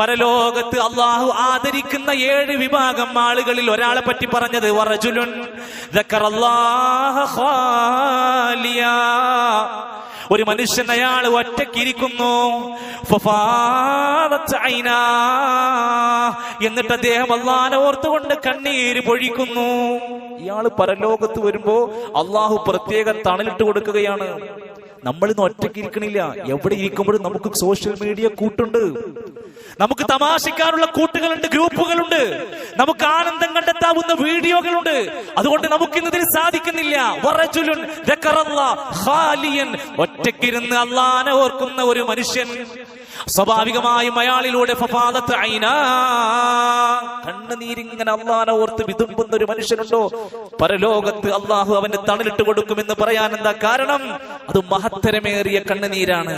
പരലോകത്ത് അള്ളാഹു ആദരിക്കുന്ന 7 വിഭാഗം ആളുകളിൽ ഒരാളെ പറ്റി പറഞ്ഞത് വറജുലുൻ ദക്കറല്ലാഹ ഖാലിയാ, ഒരു മനുഷ്യൻ അയാൾ ഒറ്റക്കിരിക്കുന്നു, എന്നിട്ട് അദ്ദേഹം അള്ളാഹനെ ഓർത്തുകൊണ്ട് കണ്ണീര് പൊഴിക്കുന്നു. ഇയാള് പരലോകത്ത് വരുമ്പോ അള്ളാഹു പ്രത്യേകം തണലിട്ട് കൊടുക്കുകയാണ്. നമ്മളിന്ന് ഒറ്റക്കിരിക്കണില്ല. എവിടെ ഇരിക്കുമ്പോഴും നമുക്ക് സോഷ്യൽ മീഡിയ കൂട്ടുണ്ട്, നമുക്ക് തമാശക്കാനുള്ള കൂട്ടുകളുണ്ട്, ഗ്രൂപ്പുകളുണ്ട്, നമുക്ക് ആനന്ദം കണ്ടെത്താവുന്ന വീഡിയോകളുണ്ട്. അതുകൊണ്ട് നമുക്ക് ഇന്നതിന് സാധിക്കുന്നില്ല. ഒറ്റക്കിരുന്ന് അള്ളാനെ ഓർക്കുന്ന ഒരു മനുഷ്യൻ, സ്വാഭാവികമായും അയാളിലൂടെ കണ്ണുനീരിങ്ങനെ അള്ളാനെ ഓർത്ത് വിതുമ്പുന്ന ഒരു മനുഷ്യനുണ്ടോ? പരലോകത്ത് അള്ളാഹു അവന് തണലിട്ട് കൊടുക്കുമെന്ന് പറയാൻ എന്താ കാരണം? അത് മഹത്തരമേറിയ കണ്ണുനീരാണ്.